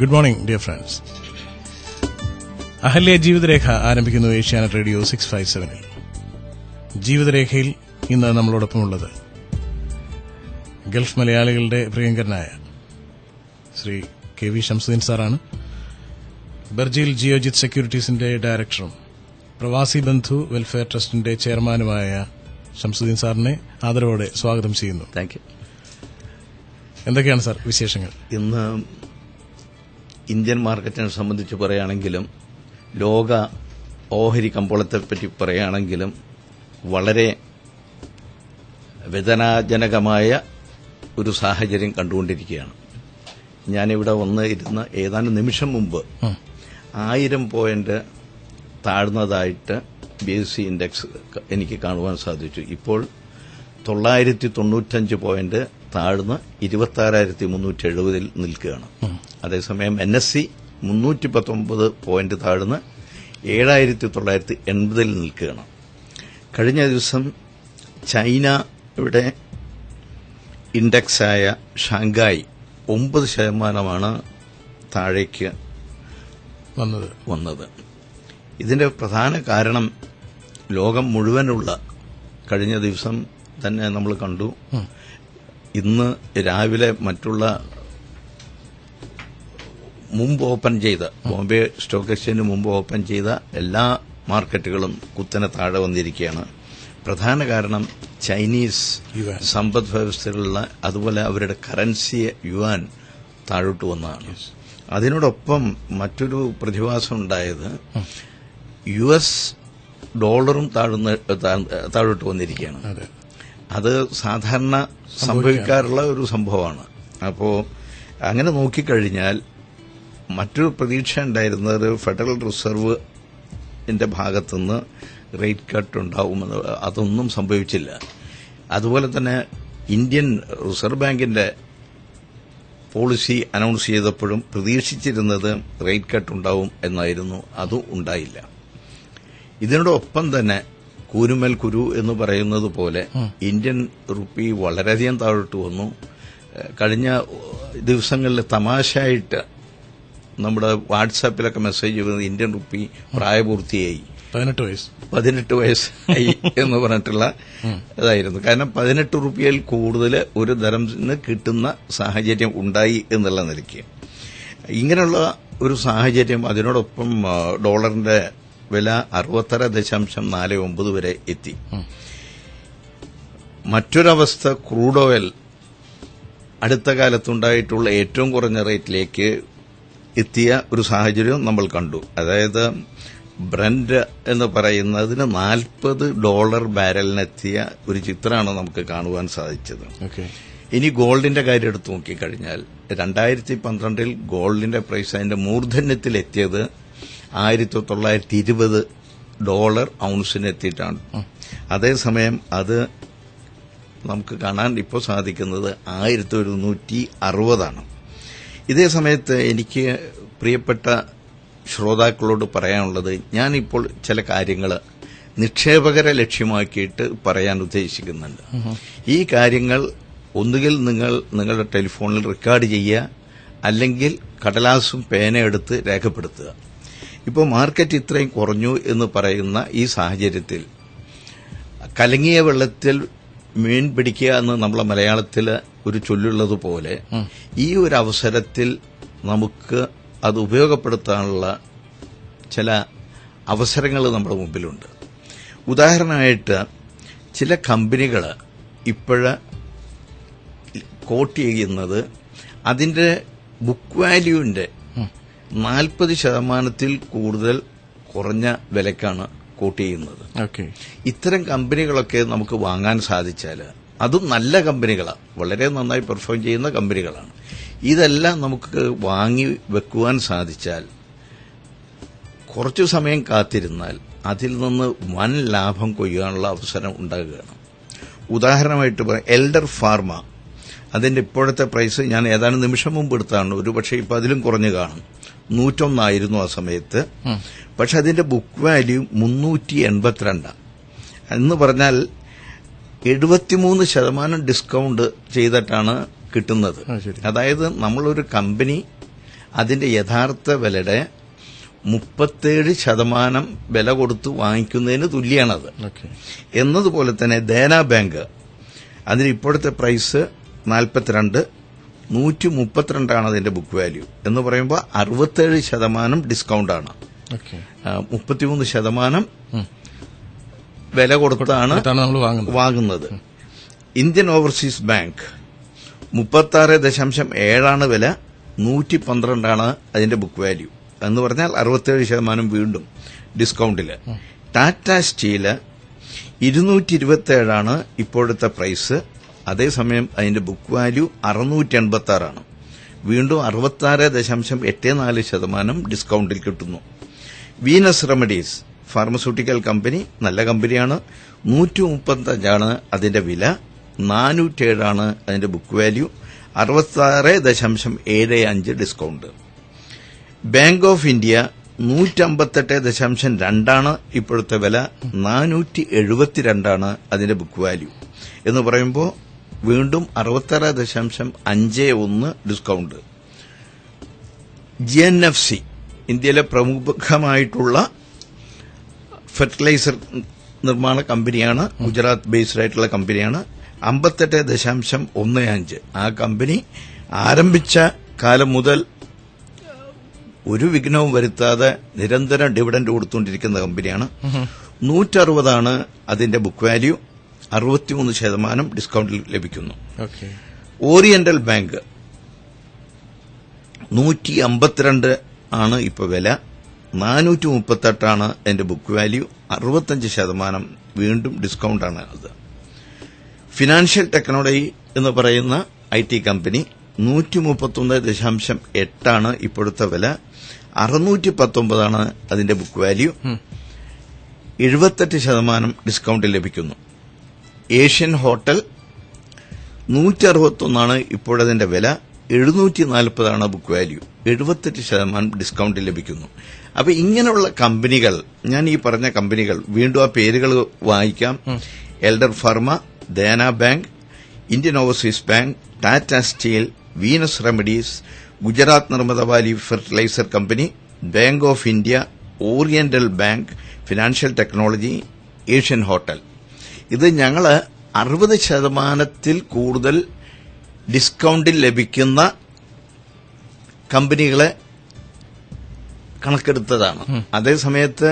Good morning dear friends. Ahalya ജീവിതരേഖ ആരംഭിക്കുന്നു Asianet radio 657-ൽ. ജീവിതരേഖയിൽ ഇന്ന് നമ്മളോടൊപ്പമുള്ളത് ഗൾഫ് മലയാളികളുടെ പ്രിയങ്കരനായ ശ്രീ കെ വി ശംസുദ്ദീൻ സാറാണ്. ബർജിൽ ജിയോജിത് സെക്യൂരിറ്റീസിന്റെ ഡയറക്ടറും പ്രവാസി ബന്ധു വെൽഫെയർ ട്രസ്റ്റിന്റെ ചെയർമാനുമായ ശംസുദ്ദീൻ സാറിനെ ആദരവോടെ സ്വാഗതം ചെയ്യുന്നു. Thank you. എന്തൊക്കെയാണ് സാർ വിശേഷങ്ങൾ? ഇന്ന് ഇന്ത്യൻ മാർക്കറ്റിനെ സംബന്ധിച്ച് പറയുകയാണെങ്കിലും ലോക ഓഹരി കമ്പോളത്തെപ്പറ്റി പറയുകയാണെങ്കിലും വളരെ വേദനാജനകമായ ഒരു സാഹചര്യം കണ്ടുകൊണ്ടിരിക്കുകയാണ്. ഞാനിവിടെ വന്ന് ഇരുന്ന ഏതാനും നിമിഷം മുമ്പ് 1000 പോയിന്റ് താഴ്ന്നതായിട്ട് BSE ഇൻഡെക്സ് എനിക്ക് കാണുവാൻ സാധിച്ചു. ഇപ്പോൾ 995 പോയിന്റ് താഴ്ന്ന് 26,370 നിൽക്കുകയാണ്. അതേസമയം NSE 319 പോയിന്റ് താഴ്ന്ന് 7,980 നിൽക്കുകയാണ്. കഴിഞ്ഞ ദിവസം ചൈനയുടെ ഇൻഡെക്സായ ഷാങ്കായ് 9% താഴേക്ക് വന്നത്. ഇതിന്റെ പ്രധാന കാരണം ലോകം മുഴുവനുള്ള കഴിഞ്ഞ ദിവസം തന്നെ നമ്മൾ കണ്ടു. ഇന്ന് രാവിലെ മറ്റുള്ള മുമ്പ് ഓപ്പൺ ചെയ്ത ബോംബെ സ്റ്റോക്ക് എക്സ്ചേഞ്ചിന് മുമ്പ് ഓപ്പൺ ചെയ്ത എല്ലാ മാർക്കറ്റുകളും കുത്തനെ താഴെ വന്നിരിക്കുകയാണ്. പ്രധാന കാരണം ചൈനീസ് സമ്പദ് വ്യവസ്ഥകളിലുള്ള അതുപോലെ അവരുടെ കറൻസിയെ യുവാൻ താഴോട്ട് വന്നതാണ്. അതിനോടൊപ്പം മറ്റൊരു പ്രതിഭാസം ഉണ്ടായത് US ഡോളറും താഴോട്ട് വന്നിരിക്കുകയാണ്. അത് സാധാരണ സംഭവിക്കാറുള്ള ഒരു സംഭവമാണ്. അപ്പോൾ അങ്ങനെ നോക്കിക്കഴിഞ്ഞാൽ മറ്റൊരു പ്രതീക്ഷ ഉണ്ടായിരുന്നത് ഫെഡറൽ റിസർവിന്റെ ഭാഗത്തുനിന്ന് റേറ്റ് കട്ട് ഉണ്ടാവുമെന്ന്. അതൊന്നും സംഭവിച്ചില്ല. അതുപോലെ തന്നെ ഇന്ത്യൻ റിസർവ് ബാങ്കിന്റെ പോളിസി അനൌൺസ് ചെയ്തപ്പോഴും പ്രതീക്ഷിച്ചിരുന്നത് റേറ്റ് കട്ട് ഉണ്ടാവും എന്നായിരുന്നു. അതും ഉണ്ടായില്ല. ഇതിനോടൊപ്പം തന്നെ കൂരുമേൽ കുരു എന്ന് പറയുന്നത് പോലെ ഇന്ത്യൻ റുപ്പി വളരെയധികം താഴോട്ട് വന്നു. കഴിഞ്ഞ ദിവസങ്ങളിൽ തമാശയായിട്ട് നമ്മുടെ വാട്സാപ്പിലൊക്കെ മെസ്സേജ് വരുന്നത് ഇന്ത്യൻ റുപ്പി പ്രായപൂർത്തിയായി 18 വയസ്സായി എന്ന് പറഞ്ഞിട്ടുള്ള ഇതായിരുന്നു. കാരണം 18 റുപ്പിയയിൽ കൂടുതൽ ഒരു ദരംസിന് കിട്ടുന്ന സാഹചര്യം ഉണ്ടായി എന്നുള്ള നിലയ്ക്ക് ഇങ്ങനെയുള്ള ഒരു സാഹചര്യം. അതിനോടൊപ്പം ഡോളറിന്റെ വില 66.49 വരെ എത്തി. മറ്റൊരവസ്ഥ ക്രൂഡ് ഓയിൽ അടുത്ത കാലത്തുണ്ടായിട്ടുള്ള ഏറ്റവും കുറഞ്ഞ റേറ്റിലേക്ക് എത്തിയ ഒരു സാഹചര്യം നമ്മൾ കണ്ടു. അതായത് ബ്രന്റ് എന്ന് പറയുന്നതിന് $40 ബാരലിനെത്തിയ ഒരു ചിത്രമാണ് നമുക്ക് കാണുവാൻ സാധിച്ചത്. ഇനി ഗോൾഡിന്റെ കാര്യം എടുത്തു നോക്കിക്കഴിഞ്ഞാൽ 2012 ഗോൾഡിന്റെ പ്രൈസ് അതിന്റെ മൂർധന്യത്തിലെത്തിയത് $1920 ഔൺസിന് എത്തിയിട്ടാണ്. അതേസമയം അത് നമുക്ക് കാണാൻ ഇപ്പോൾ സാധിക്കുന്നത് 1160 ഇതേ സമയത്ത് എനിക്ക് പ്രിയപ്പെട്ട ശ്രോതാക്കളോട് പറയാനുള്ളത്, ഞാനിപ്പോൾ ചില കാര്യങ്ങൾ നിക്ഷേപകരെ ലക്ഷ്യമാക്കിയിട്ട് പറയാൻ ഉദ്ദേശിക്കുന്നുണ്ട്. ഈ കാര്യങ്ങൾ ഒന്നുകിൽ നിങ്ങളുടെ ടെലിഫോണിൽ റെക്കോർഡ് ചെയ്യുക, അല്ലെങ്കിൽ കടലാസും പേനയെടുത്ത് രേഖപ്പെടുത്തുക. ഇപ്പോൾ മാർക്കറ്റ് ഇത്രയും കുറഞ്ഞു എന്ന് പറയുന്ന ഈ സാഹചര്യത്തിൽ കലങ്ങിയ വെള്ളത്തിൽ മീൻ പിടിക്കുക എന്ന് നമ്മളെ മലയാളത്തിൽ ഒരു ചൊല്ലുള്ളതുപോലെ ഈ ഒരു അവസരത്തിൽ നമുക്ക് അത് ഉപയോഗപ്പെടുത്താനുള്ള ചില അവസരങ്ങൾ നമ്മുടെ മുമ്പിലുണ്ട്. ഉദാഹരണമായിട്ട് ചില കമ്പനികൾ ഇപ്പോഴ് കോട്ട് ചെയ്യുന്നത് അതിന്റെ ബുക്ക് വാല്യൂവിന്റെ 40% കൂടുതൽ കുറഞ്ഞ വിലക്കാണ് കോട്ട് ചെയ്യുന്നത്. ഇത്തരം കമ്പനികളൊക്കെ നമുക്ക് വാങ്ങാൻ സാധിച്ചാൽ, അതും നല്ല കമ്പനികളാണ്, വളരെ നന്നായി പെർഫോം ചെയ്യുന്ന കമ്പനികളാണ്. ഇതെല്ലാം നമുക്ക് വാങ്ങി വെക്കുവാൻ സാധിച്ചാൽ കുറച്ചു സമയം കാത്തിരുന്നാൽ അതിൽ നിന്ന് വൻ ലാഭം കൊയ്യാനുള്ള അവസരം ഉണ്ടാകുകയാണ്. ഉദാഹരണമായിട്ട് എൽഡർ ഫാർമ, അതിന്റെ ഇപ്പോഴത്തെ പ്രൈസ് ഞാൻ ഏതാനും നിമിഷം മുമ്പ് എടുത്താണ്. ഒരു പക്ഷേ ഇപ്പൊ അതിലും കുറഞ്ഞു കാണും. 101 ആ സമയത്ത്. പക്ഷെ അതിന്റെ ബുക്ക് വാല്യൂ 382 എന്ന് പറഞ്ഞാൽ 73% ഡിസ്കൗണ്ട് ചെയ്തിട്ടാണ് കിട്ടുന്നത്. അതായത് നമ്മളൊരു കമ്പനി അതിന്റെ യഥാർത്ഥ വിലയുടെ 37% വില കൊടുത്ത് വാങ്ങിക്കുന്നതിന് തുല്യമാണത്. എന്നതുപോലെ തന്നെ ദേനാ ബാങ്ക്, അതിന് ഇപ്പോഴത്തെ പ്രൈസ് 42, 132 അതിന്റെ ബുക്ക് വാല്യൂ എന്ന് പറയുമ്പോൾ 67% ഡിസ്കൗണ്ടാണ്. 33% വില കൊടുത്താണ് വാങ്ങുന്നത്. ഇന്ത്യൻ ഓവർസീസ് ബാങ്ക് 36.7 വില, 112 അതിന്റെ ബുക്ക് വാല്യൂ എന്ന് പറഞ്ഞാൽ 67% വീണ്ടും ഡിസ്കൗണ്ടില്. ടാറ്റ സ്റ്റീല് 227 ഇപ്പോഴത്തെ പ്രൈസ്, അതേസമയം അതിന്റെ ബുക്ക് വാല്യൂ 686 വീണ്ടും 66.84% ഡിസ്കൗണ്ടിൽ കിട്ടുന്നു. വീനസ് റെമഡീസ് ഫാർമസ്യൂട്ടിക്കൽ കമ്പനി, നല്ല കമ്പനിയാണ്, 135 അതിന്റെ വില, 407 അതിന്റെ book value, 66.75 discount. Bank of India 158.2 ഇപ്പോഴത്തെ വില, 472 അതിന്റെ ബുക്ക് വാല്യൂ എന്ന് പറയുമ്പോൾ വീണ്ടും 66.51 ഡിസ്കൗണ്ട്. GNFC ഇന്ത്യയിലെ പ്രമുഖമായിട്ടുള്ള ഫെർട്ടിലൈസർ നിർമ്മാണ കമ്പനിയാണ്, ഗുജറാത്ത് ബേസ്ഡ് ആയിട്ടുള്ള കമ്പനിയാണ്, 58.15. ആ കമ്പനി ആരംഭിച്ച കാലം മുതൽ ഒരു വിഘ്നവും വരുത്താതെ നിരന്തരം ഡിവിഡന്റ് കൊടുത്തുകൊണ്ടിരിക്കുന്ന കമ്പനിയാണ്. 160 അതിന്റെ ബുക്ക് വാല്യൂ, 63% ഡിസ്കൗണ്ടിൽ ലഭിക്കുന്നു. ഓറിയന്റൽ ബാങ്ക് 152 ഇപ്പൊ വില, 438 അതിന്റെ ബുക്ക് വാല്യൂ, 65% വീണ്ടും ഡിസ്കൗണ്ടാണ് അത്. ഫിനാൻഷ്യൽ ടെക്നോളജി എന്ന് പറയുന്ന IT കമ്പനി 131.8 ഇപ്പോഴത്തെ വില, 619 അതിന്റെ ബുക്ക് വാല്യൂ, 78% ഡിസ്കൗണ്ടിൽ ലഭിക്കുന്നു. ഏഷ്യൻ ഹോട്ടൽ 161 ഇപ്പോഴതിന്റെ വില, 740 ബുക്ക് വാല്യൂ, 78% ഡിസ്കൗണ്ടിൽ ലഭിക്കുന്നു. അപ്പൊ ഇങ്ങനെയുള്ള കമ്പനികൾ, ഞാൻ ഈ പറഞ്ഞ കമ്പനികൾ വീണ്ടും ആ പേരുകൾ വായിക്കാം: Elder Pharma, Dena Bank, Indian Overseas Bank, Tata Steel, Venus Remedies, Gujarat Narmada Valley Fertilizer Company, Bank of India, Oriental Bank, Financial Technology, Asian Hotel. ഇത് ഞങ്ങൾ 60% കൂടുതൽ ഡിസ്കൗണ്ടിൽ ലഭിക്കുന്ന കമ്പനികളെ കണക്കെടുത്തതാണ്. അതേസമയത്ത്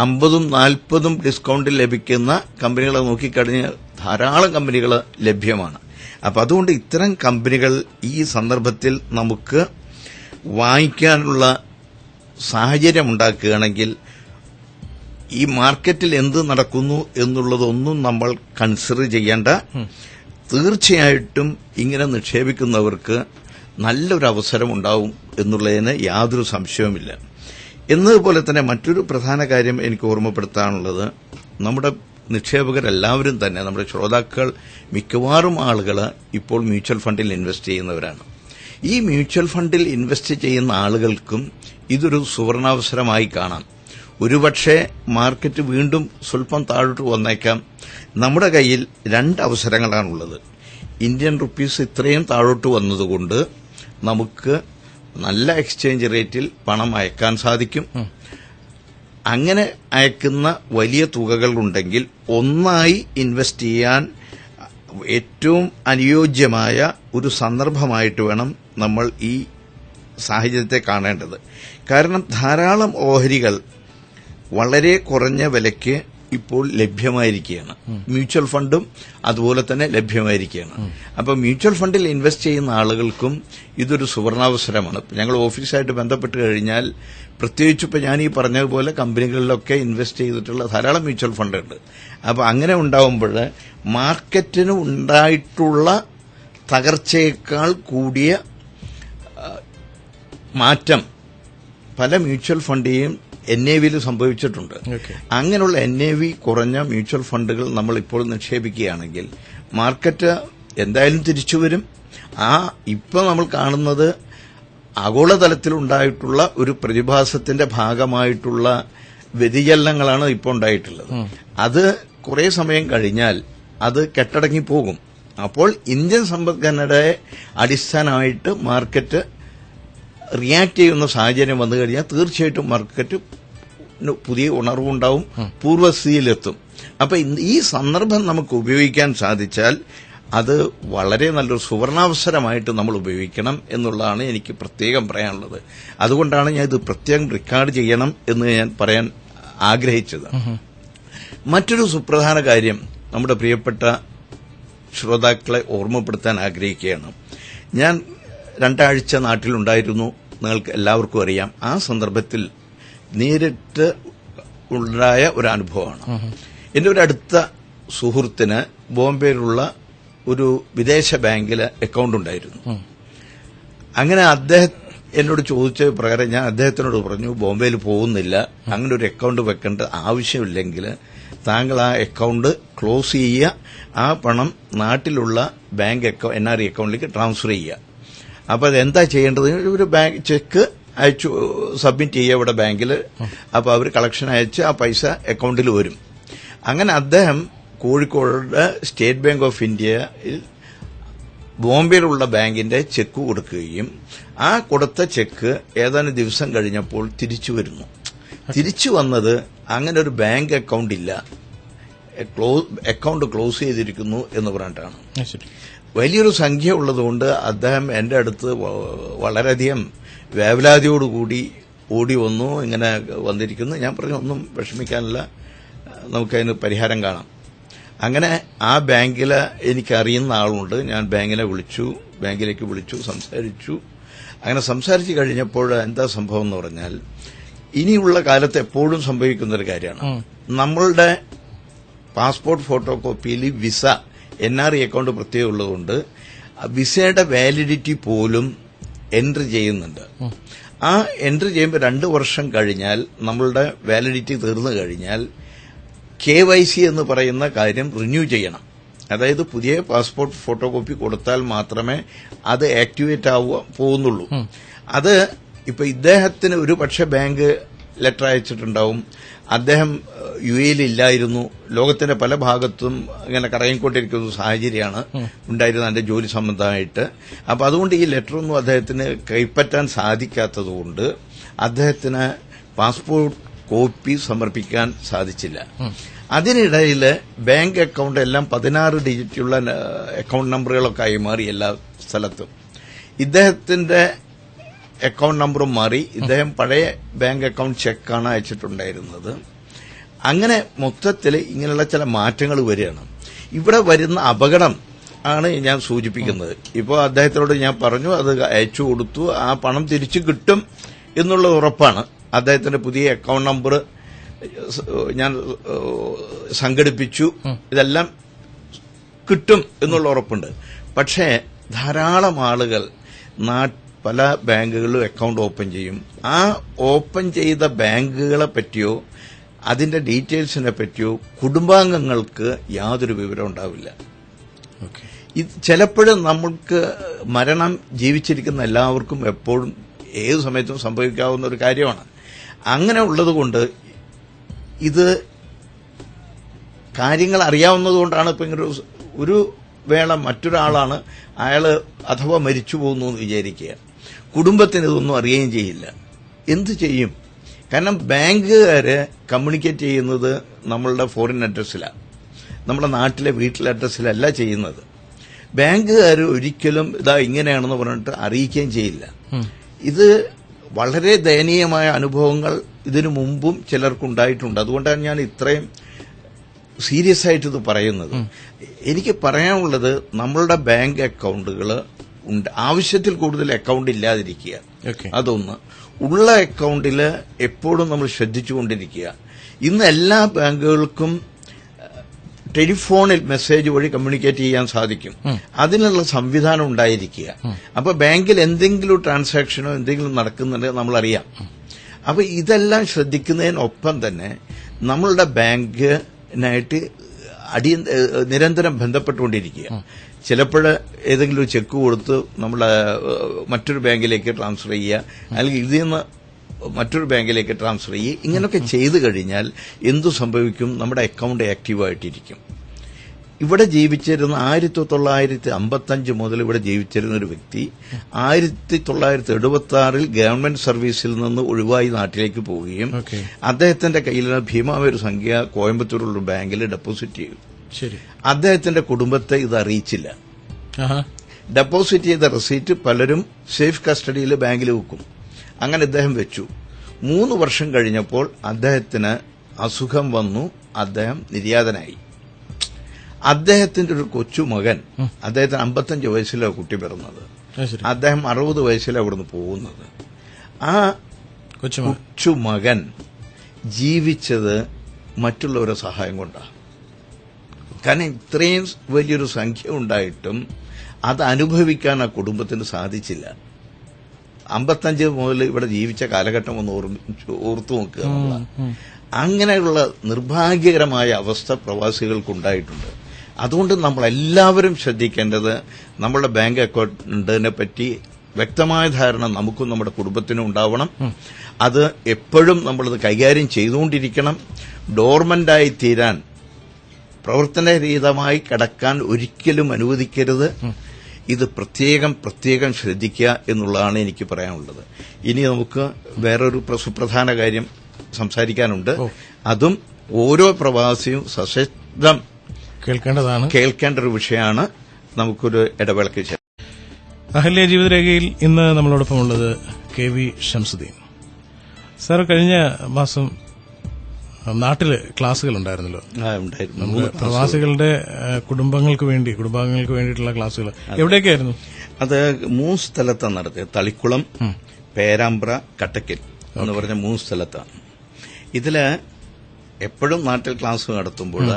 50-40 ഡിസ്കൗണ്ടിൽ ലഭിക്കുന്ന കമ്പനികളെ നോക്കിക്കഴിഞ്ഞാൽ ധാരാളം കമ്പനികൾ ലഭ്യമാണ്. അപ്പൊ അതുകൊണ്ട് ഇത്തരം കമ്പനികൾ ഈ സന്ദർഭത്തിൽ നമുക്ക് വാങ്ങിക്കാനുള്ള സാഹചര്യം ഉണ്ടാക്കുകയാണെങ്കിൽ ഈ മാർക്കറ്റിൽ എന്ത് നടക്കുന്നു എന്നുള്ളതൊന്നും നമ്മൾ കൺസിഡർ ചെയ്യേണ്ട. തീർച്ചയായിട്ടും ഇങ്ങനെ നിക്ഷേപിക്കുന്നവർക്ക് നല്ലൊരു അവസരം ഉണ്ടാവും എന്നുള്ളതിന് യാതൊരു സംശയവുമില്ല. എന്നതുപോലെ തന്നെ മറ്റൊരു പ്രധാന കാര്യം എനിക്ക് ഓർമ്മപ്പെടുത്താനുള്ളത്, നമ്മുടെ നിക്ഷേപകരെല്ലാവരും തന്നെ, നമ്മുടെ ശ്രോതാക്കൾ മിക്കവാറും ആളുകൾ ഇപ്പോൾ മ്യൂച്വൽ ഫണ്ടിൽ ഇൻവെസ്റ്റ് ചെയ്യുന്നവരാണ്. ഈ മ്യൂച്വൽ ഫണ്ടിൽ ഇൻവെസ്റ്റ് ചെയ്യുന്ന ആളുകൾക്കും ഇതൊരു സുവർണാവസരമായി കാണാം. ഒരുപക്ഷെ മാർക്കറ്റ് വീണ്ടും സ്വല്പം താഴോട്ട് വന്നേക്കാം. നമ്മുടെ കയ്യിൽ 2 അവസരങ്ങളാണുള്ളത്. ഇന്ത്യൻ റുപ്പീസ് ഇത്രയും താഴോട്ട് വന്നതുകൊണ്ട് നമുക്ക് നല്ല എക്സ്ചേഞ്ച് റേറ്റിൽ പണം അയക്കാൻ സാധിക്കും. അങ്ങനെ അയക്കുന്ന വലിയ തുകകളുണ്ടെങ്കിൽ ഒന്നായി ഇൻവെസ്റ്റ് ചെയ്യാൻ ഏറ്റവും അനുയോജ്യമായ ഒരു സന്ദർഭമായിട്ട് വേണം നമ്മൾ ഈ സാഹചര്യത്തെ കാണേണ്ടത്. കാരണം ധാരാളം ഓഹരികൾ വളരെ കുറഞ്ഞ വിലയ്ക്ക് ഇപ്പോൾ ലഭ്യമായിരിക്കുകയാണ്. മ്യൂച്വൽ ഫണ്ടും അതുപോലെ തന്നെ ലഭ്യമായിരിക്കുകയാണ്. അപ്പൊ മ്യൂച്വൽ ഫണ്ടിൽ ഇൻവെസ്റ്റ് ചെയ്യുന്ന ആളുകൾക്കും ഇതൊരു സുവർണാവസരമാണ്. ഞങ്ങൾ ഓഫീസായിട്ട് ബന്ധപ്പെട്ട് കഴിഞ്ഞാൽ, പ്രത്യേകിച്ച് ഇപ്പൊ ഞാൻ ഈ പറഞ്ഞതുപോലെ കമ്പനികളിലൊക്കെ ഇൻവെസ്റ്റ് ചെയ്തിട്ടുള്ള ധാരാളം മ്യൂച്വൽ ഫണ്ട് ഉണ്ട്. അപ്പൊ അങ്ങനെ ഉണ്ടാവുമ്പോൾ മാർക്കറ്റിന് ഉണ്ടായിട്ടുള്ള തകർച്ചയേക്കാൾ കൂടിയ മാറ്റം പല മ്യൂച്വൽ ഫണ്ടിനെയും NAV സംഭവിച്ചിട്ടുണ്ട്. അങ്ങനെയുള്ള NAV കുറഞ്ഞ മ്യൂച്വൽ ഫണ്ടുകൾ നമ്മൾ ഇപ്പോൾ നിക്ഷേപിക്കുകയാണെങ്കിൽ മാർക്കറ്റ് എന്തായാലും തിരിച്ചു വരും. ഇപ്പൊ നമ്മൾ കാണുന്നത് ആഗോളതലത്തിലുണ്ടായിട്ടുള്ള ഒരു പ്രതിഭാസത്തിന്റെ ഭാഗമായിട്ടുള്ള വ്യതിചലനങ്ങളാണ് ഇപ്പോൾ ഉണ്ടായിട്ടുള്ളത്. അത് കുറെ സമയം കഴിഞ്ഞാൽ അത് കെട്ടടങ്ങിപ്പോകും. അപ്പോൾ ഇന്ത്യൻ സമ്പദ്ഘടനയുടെ അടിസ്ഥാനമായിട്ട് മാർക്കറ്റ് റിയാക്ട് ചെയ്യുന്ന സാഹചര്യം വന്നു കഴിഞ്ഞാൽ തീർച്ചയായിട്ടും മാർക്കറ്റ് പുതിയ ഉണർവുണ്ടാവും, പൂർവ്വസ്ഥിതിയിലെത്തും. അപ്പൊ ഈ സന്ദർഭം നമുക്ക് ഉപയോഗിക്കാൻ സാധിച്ചാൽ അത് വളരെ നല്ലൊരു സുവർണാവസരമായിട്ട് നമ്മൾ ഉപയോഗിക്കണം എന്നുള്ളതാണ് എനിക്ക് പ്രത്യേകം പറയാനുള്ളത്. അതുകൊണ്ടാണ് ഞാൻ ഇത് പ്രത്യേകം റെക്കോർഡ് ചെയ്യണം എന്ന് ഞാൻ പറയാൻ ആഗ്രഹിച്ചത്. മറ്റൊരു സുപ്രധാന കാര്യം നമ്മുടെ പ്രിയപ്പെട്ട ശ്രോതാക്കളെ ഓർമ്മപ്പെടുത്താൻ ആഗ്രഹിക്കുകയാണ്. ഞാൻ 2 ആഴ്ച നാട്ടിലുണ്ടായിരുന്നു, നിങ്ങൾക്ക് എല്ലാവർക്കും അറിയാം. ആ സന്ദർഭത്തിൽ നേരിട്ട് ഉണ്ടായ ഒരു അനുഭവമാണ്. എന്റെ ഒരു അടുത്ത സുഹൃത്തിന് ബോംബെയിലുള്ള ഒരു വിദേശ ബാങ്കിൽ അക്കൌണ്ട് ഉണ്ടായിരുന്നു. അങ്ങനെ അദ്ദേഹം എന്നോട് ചോദിച്ച പ്രകാരം ഞാൻ അദ്ദേഹത്തിനോട് പറഞ്ഞു, ബോംബെയിൽ പോകുന്നില്ല, അങ്ങനെ ഒരു അക്കൌണ്ട് വെക്കേണ്ട ആവശ്യമില്ലെങ്കിൽ താങ്കൾ ആ അക്കൌണ്ട് ക്ലോസ് ചെയ്യുക, ആ പണം നാട്ടിലുള്ള ബാങ്ക് NRE അക്കൌണ്ടിലേക്ക് ട്രാൻസ്ഫർ ചെയ്യുക. അപ്പൊ അതെന്താ ചെയ്യേണ്ടത്? ഒരു ബാങ്ക് ചെക്ക് അയച്ചു സബ്മിറ്റ് ചെയ്യുക ഇവിടെ ബാങ്കിൽ. അപ്പൊ അവർ കളക്ഷൻ അയച്ച് ആ പൈസ അക്കൌണ്ടിൽ വരും. അങ്ങനെ അദ്ദേഹം കോഴിക്കോട് സ്റ്റേറ്റ് ബാങ്ക് ഓഫ് ഇന്ത്യയിൽ ബോംബെയിലുള്ള ബാങ്കിന്റെ ചെക്ക് കൊടുക്കുകയും ആ കൊടുത്ത ചെക്ക് ഏതാനും ദിവസം കഴിഞ്ഞപ്പോൾ തിരിച്ചു വരുന്നു. തിരിച്ചു വന്നത് അങ്ങനെ ഒരു ബാങ്ക് അക്കൌണ്ട് ഇല്ല, അക്കൌണ്ട് ക്ലോസ് ചെയ്തിരിക്കുന്നു എന്ന് പറഞ്ഞിട്ടാണ്. വലിയൊരു സംഖ്യ ഉള്ളതുകൊണ്ട് അദ്ദേഹം എന്റെ അടുത്ത് വളരെയധികം വേവലാതിയോടുകൂടി ഓടി വന്നു. ഇങ്ങനെ വന്നിരിക്കുന്നു. ഞാൻ പറഞ്ഞു, ഒന്നും വിഷമിക്കാനില്ല, നമുക്കതിന് പരിഹാരം കാണാം. അങ്ങനെ ആ ബാങ്കിൽ എനിക്കറിയുന്ന ആളുണ്ട്. ഞാൻ ബാങ്കിലേക്ക് വിളിച്ചു, സംസാരിച്ചു. അങ്ങനെ സംസാരിച്ചു കഴിഞ്ഞപ്പോൾ എന്താ സംഭവം എന്ന് പറഞ്ഞാൽ, ഇനിയുള്ള കാലത്ത് എപ്പോഴും സംഭവിക്കുന്ന ഒരു കാര്യമാണ്. നമ്മളുടെ പാസ്പോർട്ട് ഫോട്ടോ കോപ്പിയിൽ വിസ NRE അക്കൌണ്ട് പ്രത്യേകം ഉള്ളതുകൊണ്ട് വിസയുടെ വാലിഡിറ്റി പോലും എൻട്രി ചെയ്യുന്നുണ്ട്. ആ എൻട്രി ചെയ്യുമ്പോൾ 2 വർഷം കഴിഞ്ഞാൽ, നമ്മളുടെ വാലിഡിറ്റി തീർന്നു കഴിഞ്ഞാൽ KYC എന്ന് പറയുന്ന കാര്യം റിന്യൂ ചെയ്യണം. അതായത് പുതിയ പാസ്പോർട്ട് ഫോട്ടോ കോപ്പി കൊടുത്താൽ മാത്രമേ അത് ആക്ടിവേറ്റ് പോകുന്നുള്ളൂ. അത് ഇപ്പൊ ഇദ്ദേഹത്തിന് ഒരു പക്ഷെ ബാങ്ക് ലെറ്റർ അയച്ചിട്ടുണ്ടാവും. അദ്ദേഹം UAE ഇല്ലായിരുന്നു, ലോകത്തിന്റെ പല ഭാഗത്തും ഇങ്ങനെ കറങ്ങിക്കൊണ്ടിരിക്കുന്ന സാഹചര്യമാണ് ഉണ്ടായിരുന്നത് എന്റെ ജോലി സംബന്ധമായിട്ട്. അപ്പൊ അതുകൊണ്ട് ഈ ലെറ്ററൊന്നും അദ്ദേഹത്തിന് കൈപ്പറ്റാൻ സാധിക്കാത്തതുകൊണ്ട് അദ്ദേഹത്തിന് പാസ്പോർട്ട് കോപ്പി സമർപ്പിക്കാൻ സാധിച്ചില്ല. അതിനിടയിൽ ബാങ്ക് അക്കൌണ്ട് എല്ലാം 16 ഡിജിറ്റുള്ള അക്കൌണ്ട് നമ്പറുകളൊക്കെ ആയി മാറി എല്ലാ സ്ഥലത്തും. ഇദ്ദേഹത്തിന്റെ അക്കൌണ്ട് നമ്പറും മാറി. ഇദ്ദേഹം പഴയ ബാങ്ക് അക്കൌണ്ട് ചെക്കാണ് അയച്ചിട്ടുണ്ടായിരുന്നത്. അങ്ങനെ മൊത്തത്തിൽ ഇങ്ങനെയുള്ള ചില മാറ്റങ്ങൾ വരികയാണ്. ഇവിടെ വരുന്ന അപകടം ആണ് ഞാൻ സൂചിപ്പിക്കുന്നത്. ഇപ്പോൾ അദ്ദേഹത്തിനോട് ഞാൻ പറഞ്ഞു, അത് അയച്ചു കൊടുത്തു, ആ പണം തിരിച്ചു കിട്ടും എന്നുള്ളത് ഉറപ്പാണ്. അദ്ദേഹത്തിന്റെ പുതിയ അക്കൌണ്ട് നമ്പർ ഞാൻ സംഘടിപ്പിച്ചു, ഇതെല്ലാം കിട്ടും എന്നുള്ള ഉറപ്പുണ്ട്. പക്ഷേ ധാരാളം ആളുകൾ പല ബാങ്കുകളിലും അക്കൌണ്ട് ഓപ്പൺ ചെയ്യും. ആ ഓപ്പൺ ചെയ്ത ബാങ്കുകളെ പറ്റിയോ അതിന്റെ ഡീറ്റെയിൽസിനെ പറ്റിയോ കുടുംബാംഗങ്ങൾക്ക് യാതൊരു വിവരവും ഉണ്ടാവില്ല. ചിലപ്പോഴും നമ്മൾക്ക് മരണം ജീവിച്ചിരിക്കുന്ന എല്ലാവർക്കും എപ്പോഴും ഏതു സമയത്തും സംഭവിക്കാവുന്ന ഒരു കാര്യമാണ്. അങ്ങനെ ഉള്ളതുകൊണ്ട് ഇത് കാര്യങ്ങൾ അറിയാവുന്നതുകൊണ്ടാണ് ഇപ്പൊ ഇങ്ങനെ ഒരു വേള മറ്റൊരാളാണ് അയാള് അഥവാ മരിച്ചു പോകുന്നു എന്ന് വിചാരിക്കുക, കുടുംബത്തിന് ഇതൊന്നും അറിയുകയും ചെയ്യില്ല. എന്തു ചെയ്യും? കാരണം ബാങ്കുകാര് കമ്മ്യൂണിക്കേറ്റ് ചെയ്യുന്നത് നമ്മളുടെ ഫോറിൻ അഡ്രസ്സിലാണ്, നമ്മുടെ നാട്ടിലെ വീട്ടിലെ അഡ്രസ്സിലല്ല ചെയ്യുന്നത്. ബാങ്കുകാർ ഒരിക്കലും ഇതാ ഇങ്ങനെയാണെന്ന് പറഞ്ഞിട്ട് അറിയിക്കുകയും ചെയ്യില്ല. ഇത് വളരെ ദയനീയമായ അനുഭവങ്ങൾ ഇതിനു മുമ്പും ചിലർക്കുണ്ടായിട്ടുണ്ട്. അതുകൊണ്ടാണ് ഞാൻ ഇത്രയും സീരിയസ് ആയിട്ട് ഇത് പറയുന്നത്. എനിക്ക് പറയാനുള്ളത്, നമ്മളുടെ ബാങ്ക് അക്കൌണ്ടുകൾ ഉണ്ട്, ആവശ്യത്തിൽ കൂടുതൽ അക്കൌണ്ട് ഇല്ലാതിരിക്കുക. അതൊന്ന്. ഉള്ള അക്കൌണ്ടിൽ എപ്പോഴും നമ്മൾ ശ്രദ്ധിച്ചുകൊണ്ടിരിക്കുക. ഇന്ന് എല്ലാ ബാങ്കുകൾക്കും ടെലിഫോണിൽ മെസ്സേജ് വഴി കമ്മ്യൂണിക്കേറ്റ് ചെയ്യാൻ സാധിക്കും. അതിനുള്ള സംവിധാനം ഉണ്ടായിരിക്കുക. അപ്പൊ ബാങ്കിൽ എന്തെങ്കിലും ട്രാൻസാക്ഷനോ എന്തെങ്കിലും നടക്കുന്നുണ്ടെങ്കിൽ നമ്മളറിയാം. അപ്പൊ ഇതെല്ലാം ശ്രദ്ധിക്കുന്നതിനൊപ്പം തന്നെ നമ്മളുടെ ബാങ്കിനായിട്ട് നിരന്തരം ബന്ധപ്പെട്ടുകൊണ്ടിരിക്കുക. ചിലപ്പോൾ ഏതെങ്കിലും ഒരു ചെക്ക് കൊടുത്ത് നമ്മളെ മറ്റൊരു ബാങ്കിലേക്ക് ട്രാൻസ്ഫർ ചെയ്യുക, അല്ലെങ്കിൽ ഇതിൽ നിന്ന് മറ്റൊരു ബാങ്കിലേക്ക് ട്രാൻസ്ഫർ ചെയ്യുക. ഇങ്ങനെയൊക്കെ ചെയ്തു കഴിഞ്ഞാൽ എന്തു സംഭവിക്കും? നമ്മുടെ അക്കൌണ്ട് ആക്റ്റീവായിട്ടിരിക്കും. ഇവിടെ ജീവിച്ചിരുന്ന 1955 മുതൽ ഇവിടെ ജീവിച്ചിരുന്ന ഒരു വ്യക്തി 1976 ഗവൺമെന്റ് സർവീസിൽ നിന്ന് ഒഴിവായി നാട്ടിലേക്ക് പോവുകയും അദ്ദേഹത്തിന്റെ കയ്യിലുള്ള ഭീമാമായ ഒരു സംഖ്യ കോയമ്പത്തൂരുള്ള ബാങ്കിൽ ഡെപ്പോസിറ്റ് ചെയ്തു. അദ്ദേഹത്തിന്റെ കുടുംബത്തെ ഇത് അറിയിച്ചില്ല. ഡെപ്പോസിറ്റ് ചെയ്ത റെസീറ്റ് പലരും സേഫ് കസ്റ്റഡിയിൽ ബാങ്കിൽ വെക്കും. അങ്ങനെ അദ്ദേഹം വെച്ചു. 3 വർഷം കഴിഞ്ഞപ്പോൾ അദ്ദേഹത്തിന് അസുഖം വന്നു. അദ്ദേഹം നിര്യാതനായി. അദ്ദേഹത്തിന്റെ ഒരു കൊച്ചുമകൻ, അദ്ദേഹത്തിന് 55 വയസ്സിലാണ് കുട്ടി പിറന്നത്. അദ്ദേഹം 60 വയസ്സിലാണ് അവിടുന്ന് പോകുന്നത്. ആ കൊച്ചുമകൻ ജീവിച്ചത് മറ്റുള്ളവരുടെ സഹായം കൊണ്ടാണ്. കാരണം ഇത്രയും വലിയൊരു സംഖ്യ ഉണ്ടായിട്ടും അത് അനുഭവിക്കാൻ ആ കുടുംബത്തിന് സാധിച്ചില്ല. 55 മുതൽ ഇവിടെ ജീവിച്ച കാലഘട്ടം ഒന്ന് ഓർത്തു നോക്കുക. അങ്ങനെയുള്ള നിർഭാഗ്യകരമായ അവസ്ഥ പ്രവാസികൾക്കുണ്ടായിട്ടുണ്ട്. അതുകൊണ്ട് നമ്മളെല്ലാവരും ശ്രദ്ധിക്കേണ്ടത് നമ്മളുടെ ബാങ്ക് അക്കൌണ്ടിനെ പറ്റി വ്യക്തമായ ധാരണ നമുക്കും നമ്മുടെ കുടുംബത്തിനും ഉണ്ടാവണം. അത് എപ്പോഴും നമ്മളത് കൈകാര്യം ചെയ്തുകൊണ്ടിരിക്കണം. ഡോർമന്റായി തീരാൻ, പ്രവർത്തനരഹിതമായി കിടക്കാൻ ഒരിക്കലും അനുവദിക്കരുത്. ഇത് പ്രത്യേകം ശ്രദ്ധിക്കുക എന്നുള്ളതാണ് എനിക്ക് പറയാനുള്ളത്. ഇനി നമുക്ക് വേറൊരു സുപ്രധാന കാര്യം സംസാരിക്കാനുണ്ട്. അതും ഓരോ പ്രവാസിയും സശ്രദ്ധം കേൾക്കേണ്ട ഒരു വിഷയമാണ്. നമുക്കൊരു ഇടവേളയ്ക്ക് ശേഷം. അഹല്യ ജീവിതരേഖയിൽ ഇന്ന് നമ്മളോടൊപ്പം ഉള്ളത് KV ഷംസുദ്ദീൻ സാർ. കഴിഞ്ഞ മാസം നാട്ടില് ക്ലാസുകൾ ഉണ്ടായിരുന്നല്ലോ. പ്രവാസികളുടെ കുടുംബാംഗങ്ങൾക്ക് വേണ്ടിയിട്ടുള്ള ക്ലാസുകൾ എവിടെയൊക്കെയായിരുന്നു? അത് 3 സ്ഥലത്താണ് നടത്തിയത്. തളിക്കുളം, പേരാമ്പ്ര, കട്ടക്കൽ എന്ന് പറഞ്ഞ 3 സ്ഥലത്താണ്. ഇതില് എപ്പോഴും നാട്ടിൽ ക്ലാസ് നടത്തുമ്പോൾ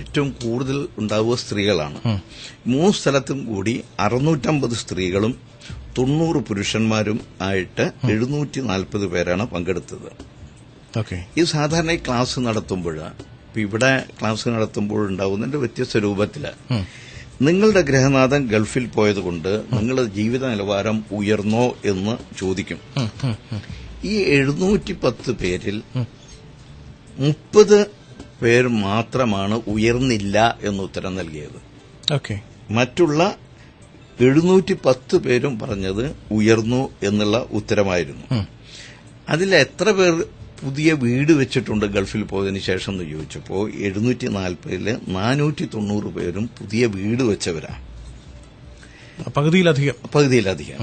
ഏറ്റവും കൂടുതൽ ഉണ്ടാവുക സ്ത്രീകളാണ്. 3 സ്ഥലത്തും കൂടി 650 സ്ത്രീകളും 90 പുരുഷന്മാരും ആയിട്ട് 740 പേരാണ് പങ്കെടുത്തത്. ഈ സാധാരണ ക്ലാസ് നടത്തുമ്പോൾ, ഇവിടെ ക്ലാസ് നടത്തുമ്പോൾ ഉണ്ടാവുന്നതിന്റെ വ്യത്യസ്ത രൂപത്തില് നിങ്ങളുടെ ഗൃഹനാഥൻ ഗൾഫിൽ പോയതുകൊണ്ട് നിങ്ങളുടെ ജീവിത നിലവാരം ഉയർന്നോ എന്ന് ചോദിക്കും. ഈ 710 പേരിൽ 30 പേർ മാത്രമാണ് ഉയർന്നില്ല എന്ന് ഉത്തരം നൽകിയത്. മറ്റുള്ള 710 പേരും പറഞ്ഞത് ഉയർന്നു എന്നുള്ള ഉത്തരമായിരുന്നു. അതിൽ എത്ര പേർ പുതിയ വീട് വെച്ചിട്ടുണ്ട് ഗൾഫിൽ പോയതിനു ശേഷം എന്ന് ചോദിച്ചപ്പോൾ 740 490 പേരും പുതിയ വീട് വെച്ചവരാ. പകുതിയിലധികം.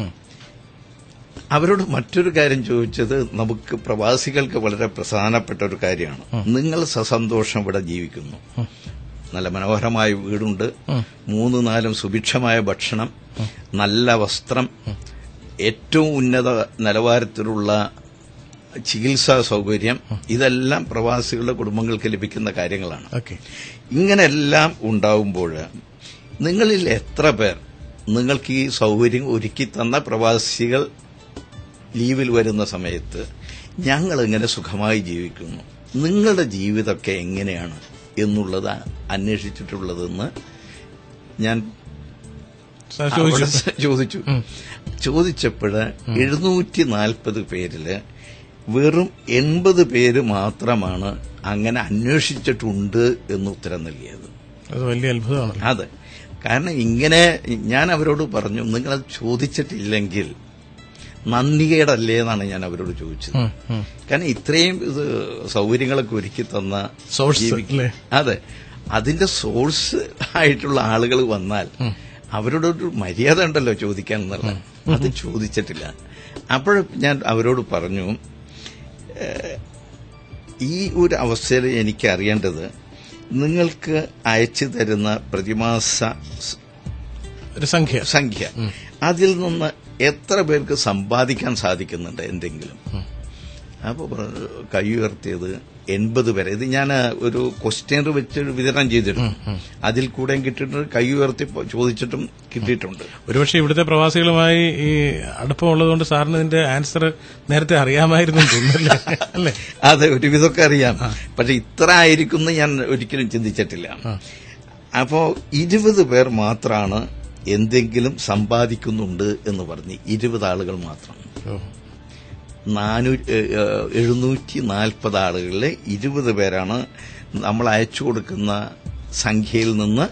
അവരോട് മറ്റൊരു കാര്യം ചോദിച്ചത്, നമുക്ക് പ്രവാസികൾക്ക് വളരെ പ്രധാനപ്പെട്ട ഒരു കാര്യമാണ്. നിങ്ങൾ സസന്തോഷം ഇവിടെ ജീവിക്കുന്നു, നല്ല മനോഹരമായ വീടുണ്ട്, 3-4 സുഭിക്ഷമായ ഭക്ഷണം, നല്ല വസ്ത്രം, ഏറ്റവും ഉന്നത നിലവാരത്തിലുള്ള ചികിത്സാ സൌകര്യം, ഇതെല്ലാം പ്രവാസികളുടെ കുടുംബങ്ങൾക്ക് ലഭിക്കുന്ന കാര്യങ്ങളാണ്. ഇങ്ങനെല്ലാം ഉണ്ടാവുമ്പോൾ നിങ്ങളിൽ എത്ര പേർ നിങ്ങൾക്ക് ഈ സൌകര്യം ഒരുക്കി തന്ന പ്രവാസികൾ ലീവിൽ വരുന്ന സമയത്ത് ഞങ്ങൾ എങ്ങനെ സുഖമായി ജീവിക്കുന്നു, നിങ്ങളുടെ ജീവിതമൊക്കെ എങ്ങനെയാണ് എന്നുള്ളത് അന്വേഷിച്ചിട്ടുള്ളതെന്ന് ഞാൻ ചോദിച്ചപ്പോൾ 740 പേരില് വെറും 80 പേര് മാത്രമാണ് അങ്ങനെ അന്വേഷിച്ചിട്ടുണ്ട് എന്ന് ഉത്തരം നൽകിയത്. അത് വലിയ അത്ഭുതമാണ്. അതെ, കാരണം ഇങ്ങനെ ഞാൻ അവരോട് പറഞ്ഞു, നിങ്ങളത് ചോദിച്ചിട്ടില്ലെങ്കിൽ നന്ദികേടല്ലേ എന്നാണ് ഞാൻ അവരോട് ചോദിച്ചത്. കാരണം ഇത്രയും സൌകര്യങ്ങളൊക്കെ ഒരുക്കി തന്ന അതെ, അതിന്റെ സോഴ്സ് ആയിട്ടുള്ള ആളുകൾ വന്നാൽ അവരോടൊരു മര്യാദ ഉണ്ടല്ലോ ചോദിക്കാൻ എന്നുള്ള, അത് ചോദിച്ചിട്ടില്ല. അപ്പോൾ ഞാൻ അവരോട് പറഞ്ഞു, ഈ ഒരു അവസ്ഥയിൽ എനിക്ക് അറിയേണ്ടത് നിങ്ങൾക്ക് അയച്ചു തരുന്ന പ്രതിമാസ സംഖ്യ അതിൽ നിന്ന് എത്ര പേർക്ക് സമ്പാദിക്കാൻ സാധിക്കുന്നുണ്ട് എന്തെങ്കിലും. അപ്പോൾ കൈ ഉയർത്തിയത് 80 പേരെ. ഇത് ഞാൻ ഒരു ക്വസ്റ്റ്യനർ വെച്ച് വിതരണം ചെയ്തിരുന്നു. അതിൽ കൂടെ കിട്ടിയിട്ടുണ്ട്, കൈ ഉയർത്തി ചോദിച്ചിട്ടും കിട്ടിയിട്ടുണ്ട്. ഒരുപക്ഷെ ഇവിടുത്തെ പ്രവാസികളുമായി ഈ അടുപ്പമുള്ളതുകൊണ്ട് സാറിന് ഇതിന്റെ ആൻസർ നേരത്തെ അറിയാമായിരുന്നു തോന്നുന്നില്ല അല്ലേ? അതെ, ഒരുവിധമൊക്കെ അറിയാം. പക്ഷെ ഇത്ര ആയിരിക്കും എന്ന് ഞാൻ ഒരിക്കലും ചിന്തിച്ചിട്ടില്ല. അപ്പോ 20 പേർ മാത്രമാണ് എന്തെങ്കിലും സമ്പാദിക്കുന്നുണ്ട് എന്ന് പറഞ്ഞ് 20 ആളുകൾ മാത്രം. 740 ആളുകളിൽ 20 പേരാണ് നമ്മൾ അയച്ചു കൊടുക്കുന്ന സംഖ്യയിൽ നിന്ന്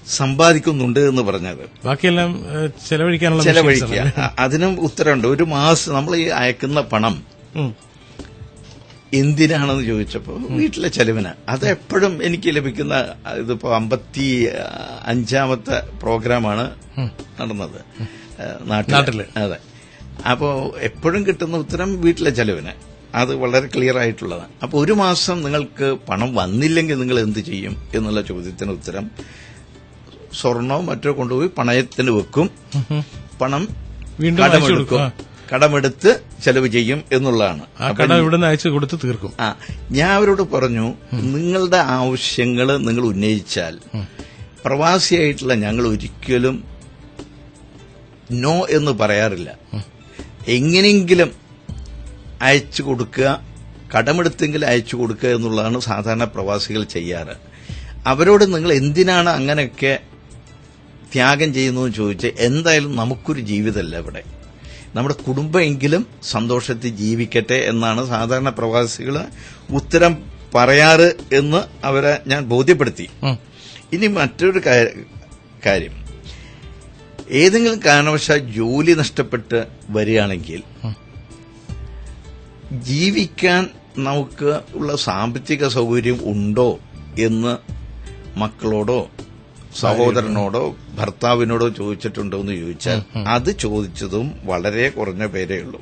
സമ്പാദിക്കുന്നുണ്ട് എന്ന് പറഞ്ഞത്. ബാക്കിയെല്ലാം ചെലവഴിക്കുക. അതിനും ഉത്തരവുണ്ട്. ഒരു മാസം നമ്മൾ ഈ അയക്കുന്ന പണം എന്തിനാണെന്ന് ചോദിച്ചപ്പോൾ വീട്ടിലെ ചെലവിന്. അത് എപ്പോഴും എനിക്ക് ലഭിക്കുന്ന, ഇതിപ്പോ 55ാമത്തെ പ്രോഗ്രാമാണ് നടന്നത് നാട്ടില്. അതെ. അപ്പോ എപ്പോഴും കിട്ടുന്ന ഉത്തരം വീട്ടിലെ ചെലവിന്. അത് വളരെ ക്ലിയർ ആയിട്ടുള്ളതാണ്. അപ്പൊ ഒരു മാസം നിങ്ങൾക്ക് പണം വന്നില്ലെങ്കിൽ നിങ്ങൾ എന്ത് ചെയ്യും എന്നുള്ള ചോദ്യത്തിന് ഉത്തരം സ്വർണോ മറ്റോ കൊണ്ടുപോയി പണയത്തിന് വെക്കും, പണം കടമെടുത്ത് ചെലവ് ചെയ്യും എന്നുള്ളതാണ്. അയച്ചു കൊടുത്ത് തീർക്കും. ഞാൻ അവരോട് പറഞ്ഞു, നിങ്ങളുടെ ആവശ്യങ്ങൾ നിങ്ങൾ ഉന്നയിച്ചാൽ പ്രവാസിയായിട്ടുള്ള ഞങ്ങൾ ഒരിക്കലും നോ എന്ന് പറയാറില്ല. എങ്ങനെയെങ്കിലും അയച്ചു കൊടുക്കുക, കടമെടുത്തെങ്കിലും അയച്ചു കൊടുക്കുക എന്നുള്ളതാണ് സാധാരണ പ്രവാസികൾ ചെയ്യാറ്. അവരോട് നിങ്ങൾ എന്തിനാണ് അങ്ങനെയൊക്കെ ത്യാഗം ചെയ്യുന്നതെന്ന് ചോദിച്ച്, എന്തായാലും നമുക്കൊരു ജീവിതമല്ല ഇവിടെ, നമ്മുടെ കുടുംബമെങ്കിലും സന്തോഷത്തിൽ ജീവിക്കട്ടെ എന്നാണ് സാധാരണ പ്രവാസികൾ ഉത്തരം പറയാറ് എന്ന് അവരെ ഞാൻ ബോധ്യപ്പെടുത്തി. ഇനി മറ്റൊരു കാര്യം, ഏതെങ്കിലും കാരണവശാൽ ജോലി നഷ്ടപ്പെട്ട് വരികയാണെങ്കിൽ ജീവിക്കാൻ നമുക്ക് ഉള്ള സാമ്പത്തിക സൗകര്യം ഉണ്ടോ എന്ന് മക്കളോടോ സഹോദരനോടോ ഭർത്താവിനോടോ ചോദിച്ചിട്ടുണ്ടോ എന്ന് ചോദിച്ചാൽ അത് ചോദിച്ചതും വളരെ കുറഞ്ഞ പേരേ ഉള്ളൂ.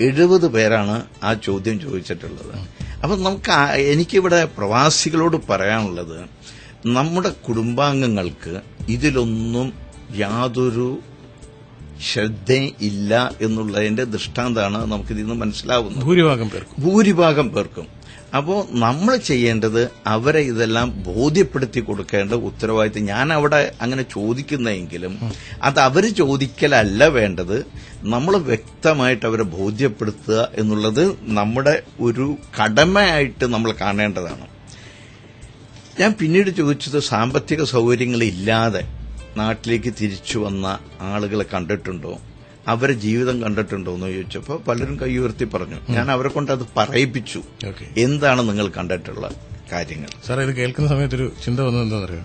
70 പേരാണ് ആ ചോദ്യം ചോദിച്ചിട്ടുള്ളത്. അപ്പൊ എനിക്കിവിടെ പ്രവാസികളോട് പറയാനുള്ളത്, നമ്മുടെ കുടുംബാംഗങ്ങൾക്ക് ഇതിലൊന്നും യാതൊരു ശ്രദ്ധയില്ല എന്നുള്ളതിന്റെ ദൃഷ്ടാന്തമാണ് നമുക്കിതിൽ നിന്ന് മനസ്സിലാവുന്നത് ഭൂരിഭാഗം പേർക്കും. അപ്പോൾ നമ്മൾ ചെയ്യേണ്ടത് അവരെ ഇതെല്ലാം ബോധ്യപ്പെടുത്തി കൊടുക്കേണ്ട ഉത്തരവാദിത്തം. ഞാൻ അവിടെ അങ്ങനെ ചോദിക്കുന്നെങ്കിലും അത് അവർ ചോദിക്കലല്ല വേണ്ടത്, നമ്മൾ വ്യക്തമായിട്ട് അവരെ ബോധ്യപ്പെടുത്തുക എന്നുള്ളത് നമ്മുടെ ഒരു കടമയായിട്ട് നമ്മൾ കാണേണ്ടതാണ്. ഞാൻ പിന്നീട് ചോദിച്ചത്, സാമ്പത്തിക സൗകര്യങ്ങളില്ലാതെ നാട്ടിലേക്ക് തിരിച്ചു വന്ന ആളുകളെ കണ്ടിട്ടുണ്ടോ, അവരെ ജീവിതം കണ്ടിട്ടുണ്ടോ എന്ന് ചോദിച്ചപ്പോൾ പലരും കൈ ഉയർത്തി പറഞ്ഞു. ഞാൻ അവരെ കൊണ്ട് അത് പറയിപ്പിച്ചു, എന്താണ് നിങ്ങൾ കണ്ടിട്ടുള്ള കാര്യങ്ങൾ. സാർ, ഇത് കേൾക്കുന്ന സമയത്തൊരു ചിന്ത വന്നത് എന്താണെന്നറിയോ,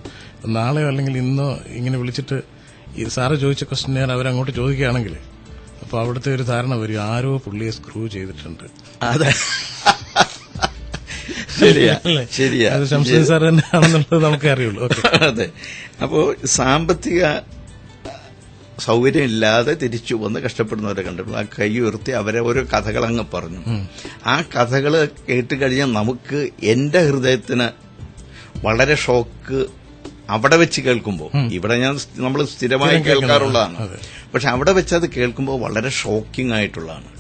നാളെയോ അല്ലെങ്കിൽ ഇന്നോ ഇങ്ങനെ വിളിച്ചിട്ട് ഈ സാറ് ചോദിച്ച ക്വസ്റ്റ്യൻ ഞാൻ അവരങ്ങോട്ട് ചോദിക്കുകയാണെങ്കിൽ അപ്പൊ അവിടുത്തെ ഒരു ധാരണ വരും, ആരോ പുള്ളിയെ സ്ക്രൂ ചെയ്തിട്ടുണ്ട്. അതെ, ശരിയാ. അത് ശംസുദ്ദീൻ സാർ തന്നെയാണെന്നുള്ളത് നമുക്കേ അറിയുള്ളൂ. അതെ. അപ്പോ സാമ്പത്തിക സൗകര്യമില്ലാതെ തിരിച്ചു വന്ന് കഷ്ടപ്പെടുന്നവരെ കണ്ടിട്ടുള്ളൂ. ആ കൈ ഉയർത്തി അവരെ ഓരോ കഥകൾ അങ്ങ് പറഞ്ഞു. ആ കഥകൾ കേട്ടുകഴിഞ്ഞാൽ നമുക്ക്, എന്റെ ഹൃദയത്തിന് വളരെ ഷോക്ക് അവിടെ വെച്ച് കേൾക്കുമ്പോൾ. ഇവിടെ നമ്മൾ സ്ഥിരമായി കേൾക്കാറുള്ളതാണ്, പക്ഷെ അവിടെ വെച്ച് അത് കേൾക്കുമ്പോൾ വളരെ ഷോക്കിംഗ് ആയിട്ടുള്ളതാണ്.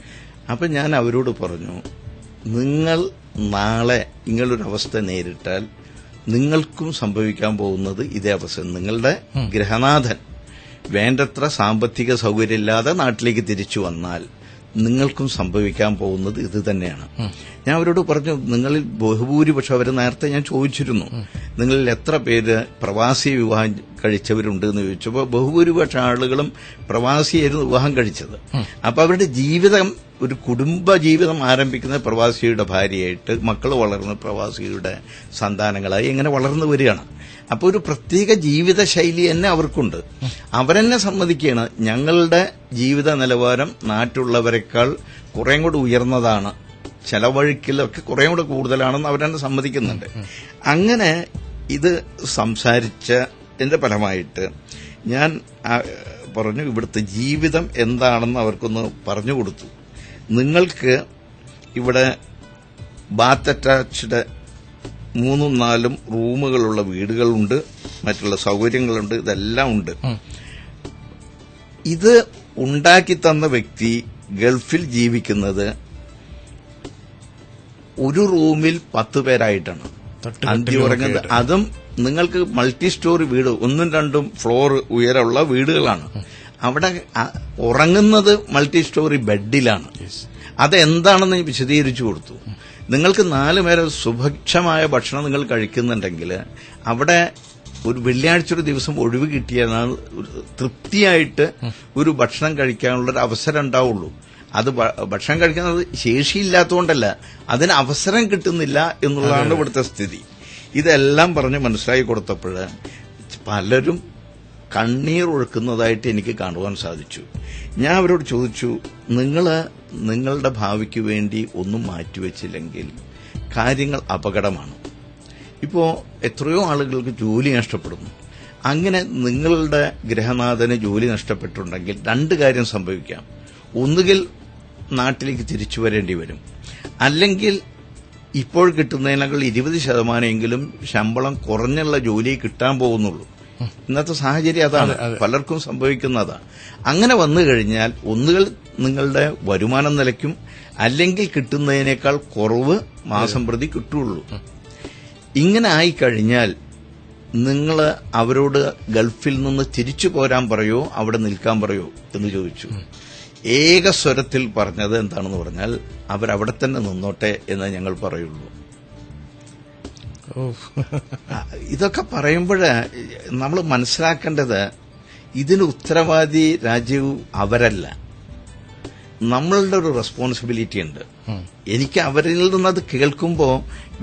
അപ്പൊ ഞാൻ അവരോട് പറഞ്ഞു, നിങ്ങൾ നാളെ ഇങ്ങനൊരവസ്ഥ നേരിട്ടാൽ നിങ്ങൾക്കും സംഭവിക്കാൻ പോകുന്നത് ഇതേ അവസ്ഥ. നിങ്ങളുടെ ഗൃഹനാഥൻ വേണ്ടത്ര സാമ്പത്തിക സൗകര്യമില്ലാതെ നാട്ടിലേക്ക് തിരിച്ചു വന്നാൽ നിങ്ങൾക്കും സംഭവിക്കാൻ പോകുന്നത് ഇത് തന്നെയാണ്. ഞാൻ അവരോട് പറഞ്ഞു, നിങ്ങളിൽ ബഹുഭൂരിപക്ഷം, അവർ നേരത്തെ ഞാൻ ചോദിച്ചിരുന്നു, നിങ്ങളിൽ എത്ര പേര് പ്രവാസി വിവാഹം കഴിച്ചവരുണ്ട് എന്ന് ചോദിച്ചപ്പോൾ ബഹുഭൂരിപക്ഷം ആളുകളും പ്രവാസിയായിരുന്നു വിവാഹം കഴിച്ചത്. അപ്പൊ അവരുടെ ജീവിതം, ഒരു കുടുംബ ജീവിതം ആരംഭിക്കുന്ന പ്രവാസിയുടെ ഭാര്യയായിട്ട്, മക്കൾ വളർന്ന് പ്രവാസിയുടെ സന്താനങ്ങളായി ഇങ്ങനെ വളർന്നു വരികയാണ്. അപ്പൊ ഒരു പ്രത്യേക ജീവിത ശൈലി തന്നെ അവർക്കുണ്ട്. അവരെന്നെ സമ്മതിക്കുകയാണ്, ഞങ്ങളുടെ ജീവിത നിലവാരം നാട്ടിലുള്ളവരെക്കാൾ കുറേയും കൂടെ ഉയർന്നതാണ്, ചെലവഴിക്കലൊക്കെ കുറേയും കൂടെ കൂടുതലാണെന്ന് അവരെന്നെ സമ്മതിക്കുന്നുണ്ട്. അങ്ങനെ ഇത് സംസാരിച്ചതിന്റെ ഫലമായിട്ട് ഞാൻ പറഞ്ഞു, ഇവിടുത്തെ ജീവിതം എന്താണെന്ന് അവർക്കൊന്ന് പറഞ്ഞു കൊടുത്തു. നിങ്ങൾക്ക് ഇവിടെ ബാത്ത് അറ്റാച്ച്ഡ് 3-4 റൂമുകളുള്ള വീടുകളുണ്ട്, മറ്റുള്ള സൗകര്യങ്ങളുണ്ട്, ഇതെല്ലാം ഉണ്ട്. ഇത് ഉണ്ടാക്കി തന്ന വ്യക്തി ഗൾഫിൽ ജീവിക്കുന്നത് ഒരു റൂമിൽ 10 പേരായിട്ടാണ് അന്തി ഉറങ്ങുന്നത്. അതും നിങ്ങൾക്ക് മൾട്ടി സ്റ്റോറി വീട്, 1-2 ഫ്ലോർ ഉയരമുള്ള വീടുകളാണ്. അവിടെ ഉറങ്ങുന്നത് മൾട്ടി സ്റ്റോറി ബെഡിലാണ്. അതെന്താണെന്ന് വിശദീകരിച്ചു കൊടുത്തു. നിങ്ങൾക്ക് 4 നേരം സുഭിക്ഷമായ ഭക്ഷണം നിങ്ങൾ കഴിക്കുന്നുണ്ടെങ്കിൽ അവിടെ ഒരു വെള്ളിയാഴ്ച ഒരു ദിവസം ഒഴിവ് കിട്ടിയാൽ തൃപ്തിയായിട്ട് ഒരു ഭക്ഷണം കഴിക്കാനുള്ളൊരു അവസരം ഉണ്ടാവുള്ളൂ. അത് ഭക്ഷണം കഴിക്കുന്നത് ശേഷിയില്ലാത്തതുകൊണ്ടല്ല, അതിന് അവസരം കിട്ടുന്നില്ല എന്നുള്ളതാണ് ഇവിടുത്തെ സ്ഥിതി. ഇതെല്ലാം പറഞ്ഞ് മനസ്സിലാക്കി കൊടുത്തപ്പോൾ പലരും കണ്ണീർ ഒഴുക്കുന്നതായിട്ട് എനിക്ക് കാണുവാൻ സാധിച്ചു. ഞാൻ അവരോട് ചോദിച്ചു, നിങ്ങളുടെ ഭാവിക്ക് വേണ്ടി ഒന്നും മാറ്റിവെച്ചില്ലെങ്കിൽ കാര്യങ്ങൾ അപകടമാണ്. ഇപ്പോ എത്രയോ ആളുകൾക്ക് ജോലി നഷ്ടപ്പെടുന്നു. അങ്ങനെ നിങ്ങളുടെ ഗൃഹനാഥന് ജോലി നഷ്ടപ്പെട്ടിട്ടുണ്ടെങ്കിൽ 2 കാര്യം സംഭവിക്കാം. ഒന്നുകിൽ നാട്ടിലേക്ക് തിരിച്ചു വരേണ്ടി വരും, അല്ലെങ്കിൽ ഇപ്പോൾ കിട്ടുന്നതിനേക്കാൾ 20% ശമ്പളം കുറഞ്ഞുള്ള ജോലി കിട്ടാൻ പോകുന്നുള്ളൂ. ഇന്നത്തെ സാഹചര്യം അതാണ്, പലർക്കും സംഭവിക്കുന്നതാണ്. അങ്ങനെ വന്നു കഴിഞ്ഞാൽ ഒന്നുകിൽ നിങ്ങളുടെ വരുമാനം നിലയ്ക്കും, അല്ലെങ്കിൽ കിട്ടുന്നതിനേക്കാൾ കുറവ് മാസം പ്രതി കിട്ടുള്ളൂ. ഇങ്ങനെ ആയിക്കഴിഞ്ഞാൽ നിങ്ങൾ അവരോട് ഗൾഫിൽ നിന്ന് തിരിച്ചു പോരാൻ പറയോ അവിടെ നിൽക്കാൻ പറയോ എന്ന് ചോദിച്ചു. ഏക സ്വരത്തിൽ പറഞ്ഞത് എന്താണെന്ന് പറഞ്ഞാൽ, അവരവിടെ തന്നെ നിന്നോട്ടെ എന്ന് ഞങ്ങൾ പറയുള്ളൂ. ഇതൊക്കെ പറയുമ്പോൾ നമ്മൾ മനസ്സിലാക്കേണ്ടത്, ഇതിന് ഉത്തരവാദി രാജീവ് അവരല്ല, നമ്മളുടെ ഒരു റെസ്പോൺസിബിലിറ്റി ഉണ്ട്. എനിക്ക് അവരിൽ നിന്നത് കേൾക്കുമ്പോൾ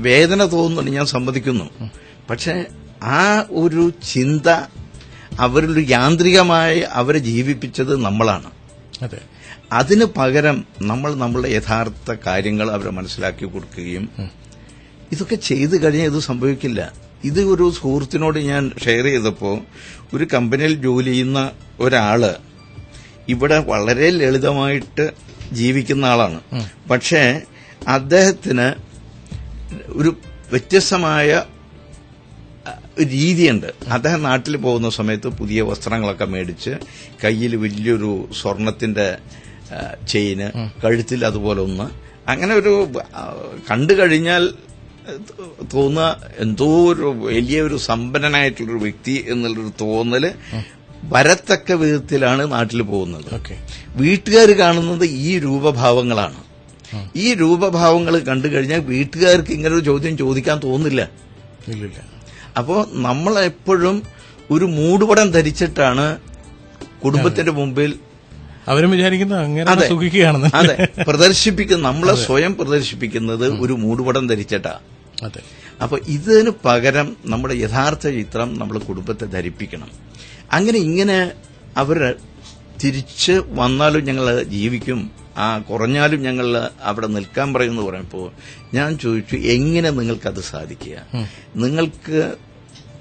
വേദന തോന്നുന്നുണ്ട്, ഞാൻ സമ്മതിക്കുന്നു. പക്ഷെ ആ ഒരു ചിന്ത അവരിൽ യാന്ത്രികമായി അവരെ ജീവിപ്പിച്ചത് നമ്മളാണ്. അതിന് പകരം നമ്മൾ നമ്മളുടെ യഥാർത്ഥ കാര്യങ്ങൾ അവരെ മനസ്സിലാക്കി കൊടുക്കുകയും, ഇതൊക്കെ ചെയ്തു കഴിഞ്ഞാൽ ഇത് സംഭവിക്കില്ല. ഇത് ഒരു സുഹൃത്തിനോട് ഞാൻ ഷെയർ ചെയ്തപ്പോൾ, ഒരു കമ്പനിയിൽ ജോലി ചെയ്യുന്ന ഒരാള് ഇവിടെ വളരെ ലളിതമായിട്ട് ജീവിക്കുന്ന ആളാണ്. പക്ഷേ അദ്ദേഹത്തിന് ഒരു വ്യത്യസ്തമായ രീതിയുണ്ട്. അദ്ദേഹം നാട്ടിൽ പോകുന്ന സമയത്ത് പുതിയ വസ്ത്രങ്ങളൊക്കെ മേടിച്ച്, കയ്യിൽ വലിയൊരു സ്വർണത്തിന്റെ ചെയിന്, കഴുത്തിൽ അതുപോലെ ഒന്ന്, അങ്ങനെ ഒരു കണ്ടു കഴിഞ്ഞാൽ തോന്നുക എന്തോ ഒരു വലിയൊരു സമ്പന്നനായിട്ടുള്ളൊരു വ്യക്തി എന്നുള്ളൊരു തോന്നല് വരത്തക്ക വിധത്തിലാണ് നാട്ടിൽ പോകുന്നത്. വീട്ടുകാർ കാണുന്നത് ഈ രൂപഭാവങ്ങളാണ്. ഈ രൂപഭാവങ്ങൾ കണ്ടു കഴിഞ്ഞാൽ വീട്ടുകാർക്ക് ഇങ്ങനൊരു ചോദ്യം ചോദിക്കാൻ തോന്നില്ല. അപ്പോ നമ്മൾ എപ്പോഴും ഒരു മൂടുപടം ധരിച്ചിട്ടാണ് കുടുംബത്തിന്റെ മുമ്പിൽ അവരും വിചാരിക്കുന്നത് അങ്ങനെ സുഖിക്കുകയാണെന്ന്. അതെ, പ്രദർശിപ്പിക്കുന്ന, നമ്മളെ സ്വയം പ്രദർശിപ്പിക്കുന്നത് ഒരു മൂടുപടം ധരിച്ചിട്ടാ. അപ്പൊ ഇതിന് പകരം നമ്മുടെ യഥാർത്ഥ ചിത്രം നമ്മൾ കുടുംബത്തെ ധരിപ്പിക്കണം. അങ്ങനെ ഇങ്ങനെ അവർ തിരിച്ച് വന്നാലും ഞങ്ങൾ ജീവിക്കും, കുറഞ്ഞാലും ഞങ്ങൾ അവിടെ നിൽക്കാൻ പറയുമെന്ന് പറയുമ്പോൾ ഞാൻ ചോദിച്ചു, എങ്ങനെ നിങ്ങൾക്കത് സാധിക്കുക? നിങ്ങൾക്ക്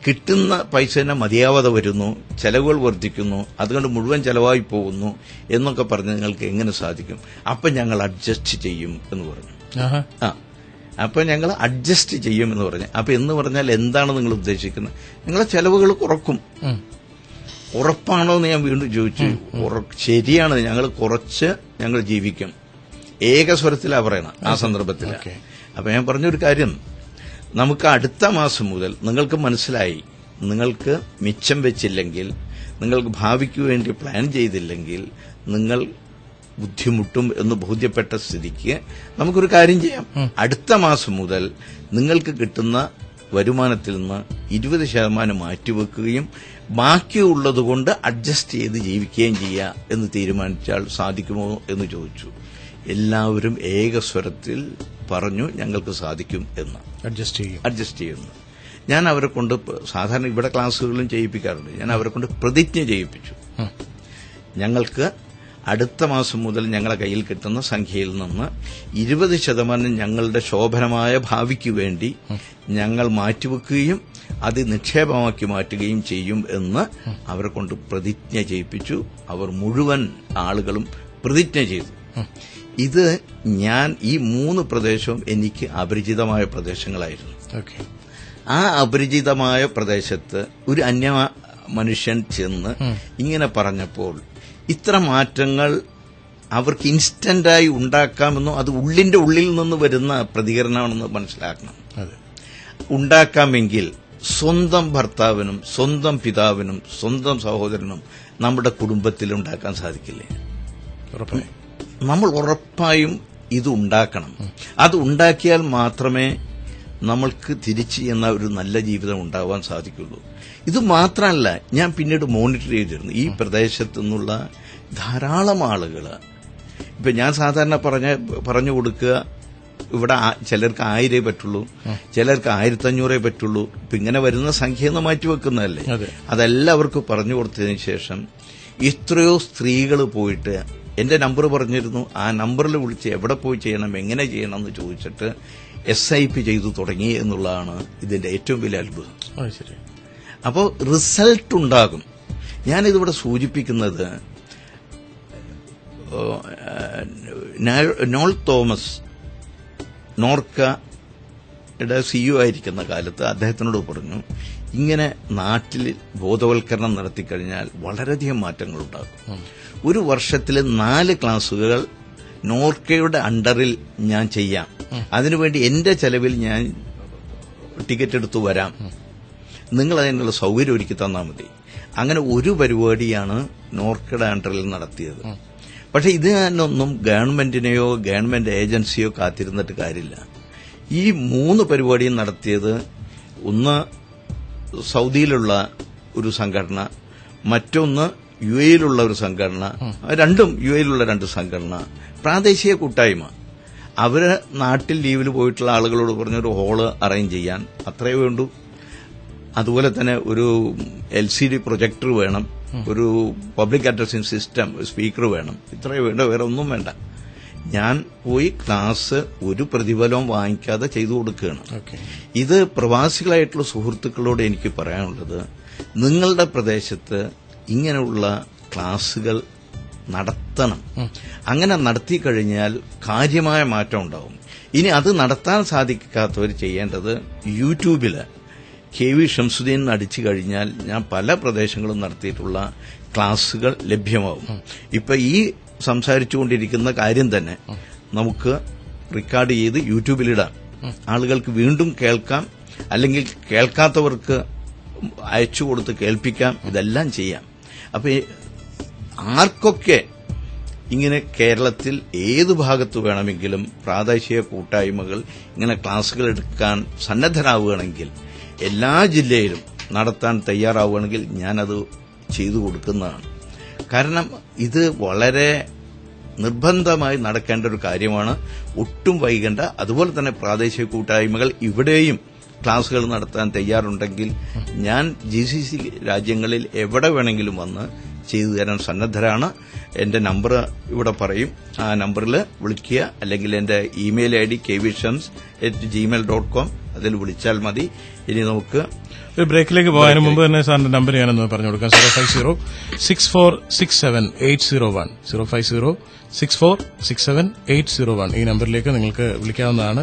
കിട്ടുന്ന പൈസ തന്നെ മതിയാവാതെ വരുന്നു, ചെലവുകൾ വർദ്ധിക്കുന്നു, അതുകൊണ്ട് മുഴുവൻ ചെലവായി പോകുന്നു എന്നൊക്കെ പറഞ്ഞ് നിങ്ങൾക്ക് എങ്ങനെ സാധിക്കും? അപ്പൊ ഞങ്ങൾ അഡ്ജസ്റ്റ് ചെയ്യും എന്ന് പറഞ്ഞു. അപ്പൊ ഞങ്ങൾ അഡ്ജസ്റ്റ് ചെയ്യും എന്ന് പറഞ്ഞു. അപ്പൊ എന്ന് പറഞ്ഞാൽ എന്താണ് നിങ്ങൾ ഉദ്ദേശിക്കുന്നത്? നിങ്ങളെ ചെലവുകൾ കുറക്കും. ഉറപ്പാണോ എന്ന് ഞാൻ വീണ്ടും ചോദിച്ചു. ശരിയാണ്, ഞങ്ങൾ ജീവിക്കും. ഏകസ്വരത്തിലാ പറയണം ആ സന്ദർഭത്തിൽ. അപ്പൊ ഞാൻ പറഞ്ഞൊരു കാര്യം, നമുക്ക് അടുത്ത മാസം മുതൽ നിങ്ങൾക്ക് മനസ്സിലായി, നിങ്ങൾക്ക് മിച്ചം വെച്ചില്ലെങ്കിൽ, നിങ്ങൾക്ക് ഭാവിക്ക് വേണ്ടി പ്ലാൻ ചെയ്തില്ലെങ്കിൽ നിങ്ങൾ ബുദ്ധിമുട്ടും എന്ന് ബോധ്യപ്പെട്ട സ്ഥിതിക്ക് നമുക്കൊരു കാര്യം ചെയ്യാം. അടുത്ത മാസം മുതൽ നിങ്ങൾക്ക് കിട്ടുന്ന വരുമാനത്തിൽ നിന്ന് 20% മാറ്റിവെക്കുകയും ബാക്കിയുള്ളതുകൊണ്ട് അഡ്ജസ്റ്റ് ചെയ്ത് ജീവിക്കുകയും ചെയ്യുക എന്ന് തീരുമാനിച്ചാൽ സാധിക്കുമോ എന്ന് ചോദിച്ചു. എല്ലാവരും ഏകസ്വരത്തിൽ പറഞ്ഞു ഞങ്ങൾക്ക് സാധിക്കും എന്ന്. അഡ്ജസ്റ്റ് ചെയ്യുന്നു. ഞാൻ അവരെ കൊണ്ട്, സാധാരണ ഇവിടെ ക്ലാസ്സുകളിലും ചെയ്യിപ്പിക്കാറുണ്ട്, ഞാൻ അവരെ കൊണ്ട് പ്രതിജ്ഞ ചെയ്യിപ്പിച്ചു. ഞങ്ങൾക്ക് അടുത്ത മാസം മുതൽ ഞങ്ങളുടെ കയ്യിൽ കിട്ടുന്ന സംഖ്യയിൽ നിന്ന് 20% ഞങ്ങളുടെ ശോഭനമായ ഭാവിക്ക് വേണ്ടി ഞങ്ങൾ മാറ്റിവെക്കുകയും അത് നിക്ഷേപമാക്കി മാറ്റുകയും ചെയ്യും എന്ന് അവരെ കൊണ്ട് പ്രതിജ്ഞ ചെയ്യിപ്പിച്ചു. അവർ മുഴുവൻ ആളുകളും പ്രതിജ്ഞ ചെയ്തു. ഇത് ഞാൻ ഈ 3 പ്രദേശവും എനിക്ക് അപരിചിതമായ പ്രദേശങ്ങളായിരുന്നു. ആ അപരിചിതമായ പ്രദേശത്ത് ഒരു അന്യ മനുഷ്യൻ ചെന്ന് ഇങ്ങനെ പറഞ്ഞപ്പോൾ ഇത്ര മാറ്റങ്ങൾ അവർക്ക് ഇൻസ്റ്റന്റായി ഉണ്ടാക്കാമെന്നോ അത് ഉള്ളിന്റെ ഉള്ളിൽ നിന്ന് വരുന്ന പ്രതികരണമാണെന്ന് മനസ്സിലാക്കണം. ഉണ്ടാക്കാമെങ്കിൽ സ്വന്തം ഭർത്താവിനും സ്വന്തം പിതാവിനും സ്വന്തം സഹോദരനും നമ്മുടെ കുടുംബത്തിൽ ഉണ്ടാക്കാൻ സാധിക്കില്ലേ? നമ്മൾ ഉറപ്പായും ഇത് ഉണ്ടാക്കണം. അത് ഉണ്ടാക്കിയാൽ മാത്രമേ നമ്മൾക്ക് തിരിച്ച് എന്ന ഒരു നല്ല ജീവിതം ഉണ്ടാവാൻ സാധിക്കുള്ളൂ. ഇത് മാത്രമല്ല, ഞാൻ പിന്നീട് മോണിറ്റർ ചെയ്തിരുന്നു ഈ പ്രദേശത്തു നിന്നുള്ള ധാരാളം ആളുകൾ. ഇപ്പൊ ഞാൻ സാധാരണ പറഞ്ഞു കൊടുക്കുക, ഇവിടെ ചിലർക്ക് 1000 പറ്റുള്ളൂ, ചിലർക്ക് 1500 പറ്റുള്ളൂ. ഇപ്പൊ ഇങ്ങനെ വരുന്ന സംഖ്യ ഒന്ന് മാറ്റിവെക്കുന്നതല്ലേ. അതെല്ലാവർക്കും പറഞ്ഞു കൊടുത്തതിന് ശേഷം എത്രയോ സ്ത്രീകൾ പോയിട്ട് എന്റെ നമ്പർ പറഞ്ഞിരുന്നു, ആ നമ്പറിൽ വിളിച്ച് എവിടെ പോയി ചെയ്യണം, എങ്ങനെ ചെയ്യണം എന്ന് ചോദിച്ചിട്ട് SIP ചെയ്തു തുടങ്ങി എന്നുള്ളതാണ് ഇതിന്റെ ഏറ്റവും വലിയ അത്ഭുതം. അപ്പോൾ റിസൾട്ട് ഉണ്ടാകും. ഞാനിതിവിടെ സൂചിപ്പിക്കുന്നത് നോൾ തോമസ് നോർക്കയുടെ CEO ആയിരിക്കുന്ന കാലത്ത് അദ്ദേഹത്തിനോട് പറഞ്ഞു, ഇങ്ങനെ നാട്ടിൽ ബോധവൽക്കരണം നടത്തിക്കഴിഞ്ഞാൽ വളരെയധികം മാറ്റങ്ങളുണ്ടാകും. ഒരു വർഷത്തിൽ 4 ക്ലാസുകൾ നോർക്കയുടെ അണ്ടറിൽ ഞാൻ ചെയ്യാം, അതിനുവേണ്ടി എന്റെ ചെലവിൽ ഞാൻ ടിക്കറ്റ് എടുത്തു വരാം, നിങ്ങൾ അതിനുള്ള സൗകര്യം ഒരുക്കി തന്നാൽ മതി. അങ്ങനെ ഒരു പരിപാടിയാണ് നോർക്കയുടെ അണ്ടറിൽ നടത്തിയത്. പക്ഷെ ഇത് തന്നൊന്നും ഗവൺമെന്റിനെയോ ഗവൺമെന്റ് ഏജൻസിയോ കാത്തിരുന്നിട്ട് കാര്യമില്ല. ഈ 3 പരിപാടിയും നടത്തിയത് ഒന്ന് സൗദിയിലുള്ള ഒരു സംഘടന, മറ്റൊന്ന് UAE-യിലുള്ള ഒരു സംഘടന, രണ്ടും UAE-യിലുള്ള 2 സംഘടന, പ്രാദേശിക കൂട്ടായ്മ. അവര് നാട്ടിൽ ലീവിൽ പോയിട്ടുള്ള ആളുകളോട് പറഞ്ഞൊരു ഹോള് അറേഞ്ച് ചെയ്യാൻ, അത്രയേ വേണ്ടൂ. അതുപോലെ തന്നെ ഒരു LCD പ്രൊജക്ടർ വേണം, ഒരു പബ്ലിക് അഡ്രസ്സിംഗ് സിസ്റ്റം, സ്പീക്കർ വേണം, ഇത്രയേ വേണ്ട, വേറെ ഒന്നും വേണ്ട. ഞാൻ പോയി ക്ലാസ് ഒരു പ്രതിഫലവും വാങ്ങിക്കാതെ ചെയ്തു കൊടുക്കുകയാണ്. ഇത് പ്രവാസികളായിട്ടുള്ള സുഹൃത്തുക്കളോട് എനിക്ക് പറയാനുള്ളത്, നിങ്ങളുടെ പ്രദേശത്ത് ഇങ്ങനെയുള്ള ക്ലാസുകൾ നടത്തണം. അങ്ങനെ നടത്തിക്കഴിഞ്ഞാൽ കാര്യമായ മാറ്റം ഉണ്ടാവും. ഇനി അത് നടത്താൻ സാധിക്കാത്തവർ ചെയ്യേണ്ടത് യൂട്യൂബില് KV ഷംസുദ്ദീൻ അടിച്ചു കഴിഞ്ഞാൽ ഞാൻ പല പ്രദേശങ്ങളും നടത്തിയിട്ടുള്ള ക്ലാസുകൾ ലഭ്യമാവും. ഇപ്പൊ ഈ സംസാരിച്ചുകൊണ്ടിരിക്കുന്ന കാര്യം തന്നെ നമുക്ക് റെക്കോർഡ് ചെയ്ത് യൂട്യൂബിലിടാം, ആളുകൾക്ക് വീണ്ടും കേൾക്കാം, അല്ലെങ്കിൽ കേൾക്കാത്തവർക്ക് അയച്ചു കൊടുത്ത് കേൾപ്പിക്കാം, ഇതെല്ലാം ചെയ്യാം. അപ്പൊ ആർക്കൊക്കെ ഇങ്ങനെ കേരളത്തിൽ ഏത് ഭാഗത്ത് വേണമെങ്കിലും പ്രാദേശിക കൂട്ടായ്മകൾ ഇങ്ങനെ ക്ലാസുകൾ എടുക്കാൻ സന്നദ്ധരാവുകയാണെങ്കിൽ, എല്ലാ ജില്ലയിലും നടത്താൻ തയ്യാറാവുകയാണെങ്കിൽ ഞാനത് ചെയ്തു കൊടുക്കുന്നതാണ്. കാരണം ഇത് വളരെ നിർബന്ധമായി നടക്കേണ്ട ഒരു കാര്യമാണ്, ഒട്ടും വൈകണ്ട. അതുപോലെ തന്നെ പ്രാദേശിക കൂട്ടായ്മകൾ ഇവിടെയും ക്ലാസുകൾ നടത്താൻ തയ്യാറുണ്ടെങ്കിൽ ഞാൻ GCC രാജ്യങ്ങളിൽ എവിടെ വേണമെങ്കിലും വന്ന് ചെയ്തു തരാൻ സന്നദ്ധരാണ്. എന്റെ നമ്പർ ഇവിടെ പറയും, ആ നമ്പറിൽ വിളിക്കുക, അല്ലെങ്കിൽ എന്റെ ഇമെയിൽ ID kvshams@gmail.com, അതിൽ വിളിച്ചാൽ മതി. ഇനി നമുക്ക് ഒരു ബ്രേക്കിലേക്ക് പോകാൻ മുമ്പ് തന്നെ സാറിന്റെ നമ്പർ ഞാനൊന്ന് പറഞ്ഞു കൊടുക്കാം. 050-6467-801 050-6467-801 ഈ നമ്പറിലേക്ക് നിങ്ങൾക്ക് വിളിക്കാവുന്നതാണ്.